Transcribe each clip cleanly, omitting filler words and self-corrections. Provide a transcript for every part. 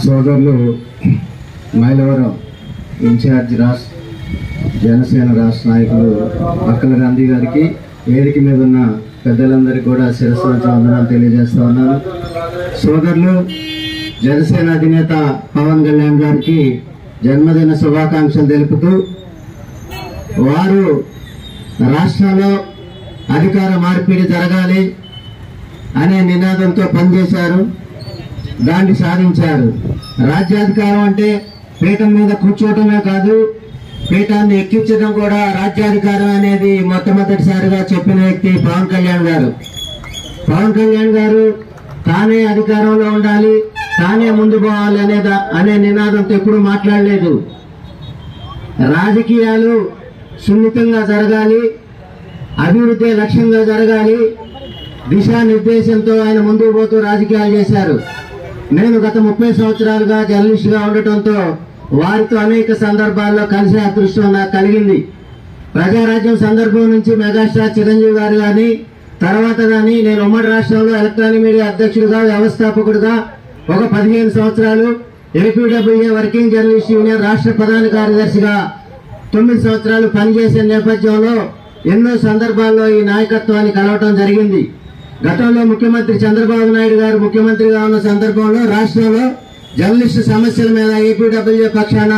సోదరులు మైలవరం ఇన్ఛార్జ్ జనసేన రాష్ట్ర నాయకులు అక్కల గాంధీ గారికి, వేదిక మీద ఉన్న పెద్దలందరికీ కూడా శిరస్సు వంచి వందనాలు తెలియజేస్తా ఉన్నాను. సోదరులు జనసేన అధినేత పవన్ కళ్యాణ్ గారికి జన్మదిన శుభాకాంక్షలు తెలుపుతూ, వారు రాష్ట్రంలో అధికార మార్పిడి జరగాలి అనే నినాదంతో పనిచేశారు, దాన్ని సాధించారు. రాజ్యాధికారం అంటే పీఠం మీద కూర్చోవటమే కాదు, పీఠాన్ని ఎక్కించడం కూడా రాజ్యాధికారం అనేది మొట్టమొదటిసారిగా చెప్పిన వ్యక్తి పవన్ కళ్యాణ్ గారు. పవన్ కళ్యాణ్ గారు తానే అధికారంలో ఉండాలి, తానే ముందు పోవాలి అనే నినాదంతో ఎప్పుడు మాట్లాడలేదు. రాజకీయాలు సున్నితంగా జరగాలి, అభివృద్ధి లక్ష్యంగా జరగాలి, దిశానిర్దేశంతో ఆయన ముందుకు పోతూ రాజకీయాలు చేశారు. నేను గత 30 సంవత్సరాలుగా జర్నలిస్టుగా ఉండటంతో వారితో అనేక సందర్భాల్లో కలిసే అదృష్టం నాకు కలిగింది. ప్రజారాజ్యం సందర్భం నుంచి మెగాస్టార్ చిరంజీవి గారు కానీ, తర్వాత కానీ నేను ఉమ్మడి రాష్ట్రంలో ఎలక్ట్రానిక్ మీడియా అధ్యక్షుడిగా, వ్యవస్థాపకుడిగా ఒక 15 సంవత్సరాలు, ఏపీడబ్ల్యూఏ వర్కింగ్ జర్నలిస్ట్ యూనియన్ రాష్ట్ర ప్రధాన కార్యదర్శిగా 9 సంవత్సరాలు పనిచేసే నేపథ్యంలో ఎన్నో సందర్భాల్లో ఈ నాయకత్వాన్ని కలవటం జరిగింది. గతంలో ముఖ్యమంత్రి చంద్రబాబు నాయుడు గారు ముఖ్యమంత్రిగా ఉన్న సందర్భంలో రాష్ట్రంలో జర్నలిస్టు సమస్యల మీద ఏపీడబ్ల్యూఏ పక్షాన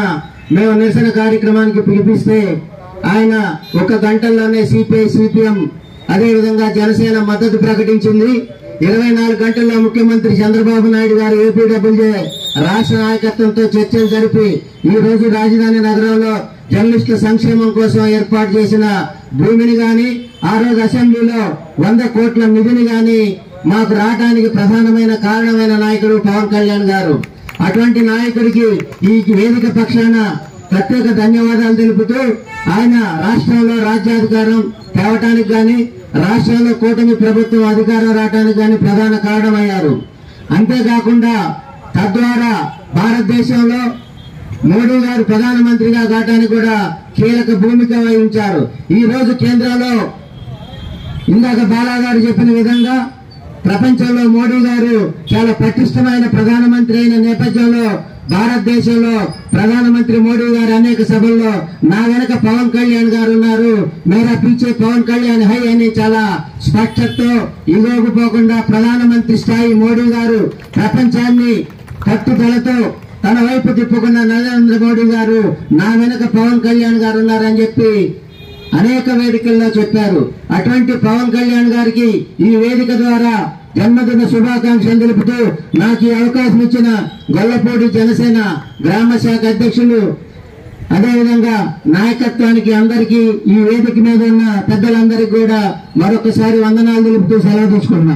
మేము నిరసన కార్యక్రమానికి పిలిపిస్తే ఆయన 1 గంటల్లోనే సిపిఐ, సిపిఎం అదేవిధంగా జనసేన మద్దతు ప్రకటించింది. 24 గంటల్లో ముఖ్యమంత్రి చంద్రబాబు నాయుడు గారు ఏపీడబ్ల్యూఏ రాష్ట్ర నాయకత్వంతో చర్చలు జరిపి ఈ రోజు రాజధాని నగరంలో జర్నలిస్టుల సంక్షేమం కోసం ఏర్పాటు చేసిన భూమిని గాని, ఆ రోజు అసెంబ్లీలో 100 కోట్ల నిధిని గాని మాకు రావడానికి ప్రధానమైన కారణమైన నాయకుడు పవన్ కళ్యాణ్ గారు. అటువంటి నాయకుడికి ఈ వేదిక పక్షాన ప్రత్యేక ధన్యవాదాలు తెలుపుతూ, ఆయన రాష్ట్రంలో రాజ్యాధికారం తేవటానికి గాని, రాష్ట్రంలో కూటమి ప్రభుత్వం అధికారం రావడానికి గాని ప్రధాన కారణమయ్యారు. అంతేకాకుండా తద్వారా భారతదేశంలో మోడీ గారు ప్రధానమంత్రిగా కావడానికి కూడా కీలక భూమిక వహించారు. ఈ రోజు కేంద్రంలో ఇందాక బాలా గారు చెప్పిన విధంగా ప్రపంచంలో మోడీ గారు చాలా పటిష్టమైన ప్రధానమంత్రి అయిన నేపథ్యంలో భారతదేశంలో ప్రధానమంత్రి మోడీ గారు అనేక సభల్లో నా వెనక పవన్ కళ్యాణ్ గారు ఉన్నారు, మేరా పీచే పవన్ కళ్యాణ్ హై అని చాలా స్పష్టతతో ఇగోగుపోకుండా ప్రధానమంత్రి స్థాయి మోడీ గారు ప్రపంచాన్ని పట్టుదలతో తన వైపు తిప్పుకున్న నరేంద్ర మోడీ గారు నా వెనక పవన్ కళ్యాణ్ గారు ఉన్నారని చెప్పి అనేక వేదికల్లో చెప్పారు. అటువంటి పవన్ కళ్యాణ్ గారికి ఈ వేదిక ద్వారా జన్మదిన శుభాకాంక్షలు తెలుపుతూ, నాకు ఈ అవకాశం ఇచ్చిన గొల్లపూడి జనసేన గ్రామ శాఖ అధ్యక్షులు అదేవిధంగా నాయకత్వానికి అందరికీ, ఈ వేదిక మీద ఉన్న పెద్దలందరికీ కూడా మరొకసారి వందనాలు తెలుపుతూ సెలవు తీసుకుంటున్నాం.